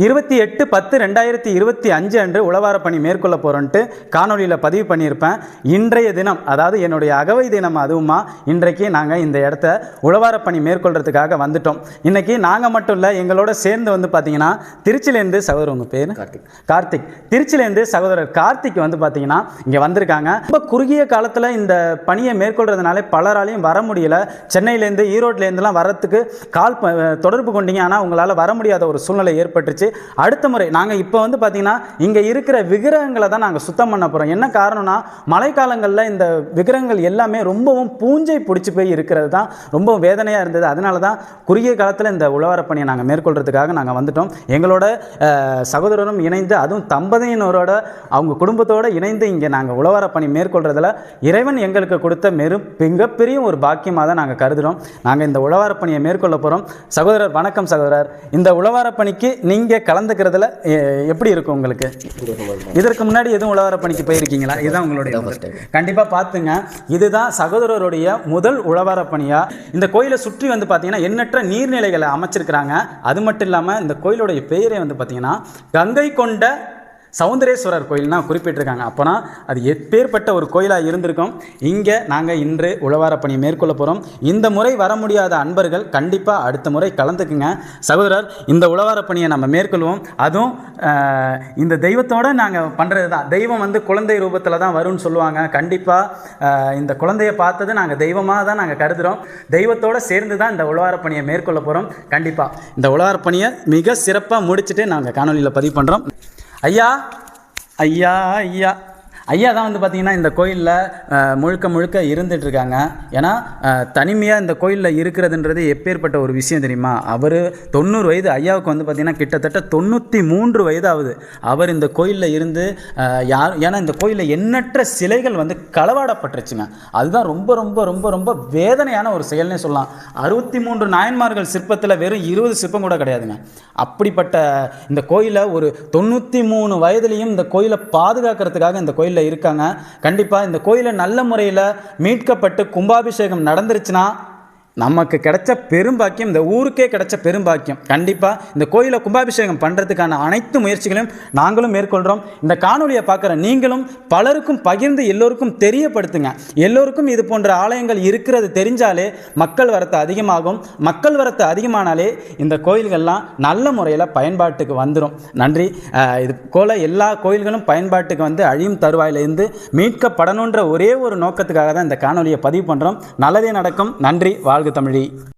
28/10/2025 அன்று உழவார பணி மேற்கொள்ள போகிறோன்ட்டு காணொலியில் பதிவு பண்ணியிருப்பேன். இன்றைய தினம், அதாவது என்னுடைய அகவை தினம் அதுவுமா, இன்றைக்கு நாங்கள் இந்த இடத்த உழவார பணி மேற்கொள்கிறதுக்காக வந்துட்டோம். இன்றைக்கி நாங்கள் மட்டும் இல்லை, எங்களோட சேர்ந்து வந்து பார்த்திங்கன்னா திருச்சியிலேருந்து சகோதரர், உங்கள் பேர் கார்த்திக், திருச்சியிலேருந்து சகோதரர் கார்த்திக் வந்து பார்த்திங்கன்னா இங்கே வந்திருக்காங்க. ரொம்ப குறுகிய காலத்தில் இந்த பணியை மேற்கொள்கிறதுனால பலராலையும் வர முடியலை. சென்னையிலேருந்து ஈரோட்லேருந்துலாம் வரத்துக்கு தொடர்பு கொண்டீங்க, ஆனால் உங்களால் வர முடியாத ஒரு சூழ்நிலை ஏற்பட்டுச்சு. அடுத்த முறை நாங்கள் இப்போ வந்து பார்த்தீங்கன்னா இங்கே இருக்கிற விக்கிரகங்களை தான் நாங்கள் சுத்தம் பண்ண போகிறோம். என்ன காரணம்னா, மழைக்காலங்களில் இந்த விக்கிரகங்கள் எல்லாமே ரொம்பவும் பூஞ்சை பிடிச்சி போய் இருக்கிறது தான் ரொம்ப வேதனையாக இருந்தது. அதனால தான் குறுகிய காலத்தில் இந்த உழவார பணியை நாங்கள் மேற்கொள்கிறதுக்காக நாங்கள் வந்துட்டோம். எங்களோட சகோதரரும் இணைந்து, அதுவும் தம்பதியினரோட அவங்க குடும்பத்தோடு இணைந்து இங்கே நாங்கள் உழவார பணி மேற்கொள்கிறதுல இறைவன் எங்களுக்கு கொடுத்த மிகப்பெரிய ஒரு பாக்கியமாக தான் நாங்கள் கருதுகிறோம். நாங்கள் இந்த உழவார பணியை மேற்கொள்ள போகிறோம். சகோதரர் வணக்கம். சகோதரர், இந்த உழவார பணிக்கு நீங்கள் கலந்துக்கிறதுல எப்படி இருக்கும் உங்களுக்கு? இதற்கு முன்னாடி எதுவும் உழவார பணிக்கு போயிருக்கீங்களா? இதுதான் உங்களுடைய கண்டிப்பாக பார்த்துங்க. இதுதான் சகோதரருடைய முதல் உழவார பணியா. இந்த கோயிலை சுற்றி வந்து பார்த்தீங்கன்னா எண்ணற்ற நீர்நிலைகளை அமைச்சிருக்கிறாங்க. அது மட்டும் இல்லாமல் இந்த கோயிலுடைய பெயரே வந்து பார்த்தீங்கன்னா கங்கை கொண்ட சௌந்தரேஸ்வரர் கோயில்னா குறிப்பிட்டிருக்காங்க. அப்போனா அது எப்பேற்பட்ட ஒரு கோயிலாக இருந்திருக்கும். இங்கே நாங்கள் இன்று உழவார பணி மேற்கொள்ள போகிறோம். இந்த முறை வர முடியாத அன்பர்கள் கண்டிப்பாக அடுத்த முறை கலந்துக்குங்க. சகோதரர், இந்த உழவார பணியை நம்ம மேற்கொள்வோம். அதுவும் இந்த தெய்வத்தோடு நாங்கள் பண்ணுறது தான். தெய்வம் வந்து குழந்தை ரூபத்தில் தான் வரும்னு சொல்லுவாங்க. கண்டிப்பாக இந்த குழந்தையை பார்த்தது நாங்கள் தெய்வமாக தான் நாங்கள் கருதுகிறோம். தெய்வத்தோடு சேர்ந்து தான் இந்த உழவார பணியை மேற்கொள்ள போகிறோம். கண்டிப்பாக இந்த உழவார பணியை மிக சிறப்பாக முடிச்சுட்டு நாங்கள் காணொலியில் பதிவு பண்ணுறோம். ஐயா ஐயா ஐயா ஐயா தான் வந்து பார்த்திங்கன்னா இந்த கோயிலில் முழுக்க இருந்துகிட்ருக்காங்க. ஏன்னா தனிமையாக இந்த கோயிலில் இருக்கிறதுன்றது எப்பேற்பட்ட ஒரு விஷயம் தெரியுமா? அவர் 90 வயது, ஐயாவுக்கு வந்து பார்த்திங்கன்னா கிட்டத்தட்ட 93 வயது ஆகுது. அவர் இந்த கோயிலில் இருந்து ஏன்னா இந்த கோயிலில் எண்ணற்ற சிலைகள் வந்து களவாடப்பட்டுருச்சுங்க. அதுதான் ரொம்ப ரொம்ப ரொம்ப ரொம்ப வேதனையான ஒரு செயல்னே சொல்லலாம். 63 நாயன்மார்கள் சிற்பத்தில் வெறும் 20 சிற்பம் கூட கிடையாதுங்க. அப்படிப்பட்ட இந்த கோயிலை ஒரு 93 வயதுலேயும் இந்த கோயிலை பாதுகாக்கிறதுக்காக இந்த கோயில் இருக்காங்க. கண்டிப்பா இந்த கோயிலை நல்ல முறையில் மீட்கப்பட்டு கும்பாபிஷேகம் நடந்துருச்சுன்னா நமக்கு கிடைச்ச பெரும்பாக்கியம், இந்த ஊருக்கே கிடைச்ச பெரும்பாக்கியம். கண்டிப்பாக இந்த கோயிலை கும்பாபிஷேகம் பண்ணுறதுக்கான அனைத்து முயற்சிகளையும் நாங்களும் மேற்கொள்கிறோம். இந்த காணொலியை பார்க்குற நீங்களும் பலருக்கும் பகிர்ந்து எல்லோருக்கும் தெரியப்படுத்துங்க. எல்லோருக்கும் இது போன்ற ஆலயங்கள் இருக்கிறது தெரிஞ்சாலே மக்கள் வரத்து அதிகமாகும். மக்கள் வரத்து அதிகமானாலே இந்த கோயில்கள்லாம் நல்ல முறையில் பயன்பாட்டுக்கு வந்துடும். நன்றி. இது போல எல்லா கோயில்களும் பயன்பாட்டுக்கு வந்து அழியும் தருவாயிலிருந்து மீட்கப்படணுன்ற ஒரே ஒரு நோக்கத்துக்காக தான் இந்த காணொலியை பதிவு பண்ணுறோம். நல்லதே நடக்கும். நன்றி. வாழ்க தமிழி.